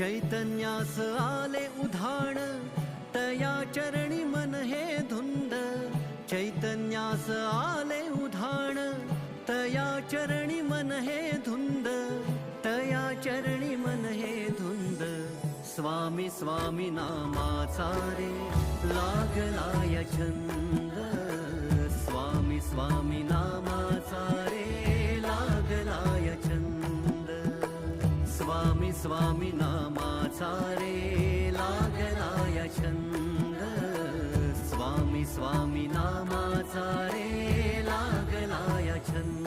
चैतन्यास आले उधाण, तया चरणी मन हे धुंद. चैतन्यास आले उधाण, तया चरणी मन हे धुंद. तया चरणी मन हे धुंद. स्वामी स्वामी नामाचा रे लागलाय छंद. स्वामी स्वामी नामाचा रे लागलाय छंद. स्वामी स्वामी नामाचा रे लागलाय छंद. स्वामी स्वामी नामाचा रे लागलाय छंद.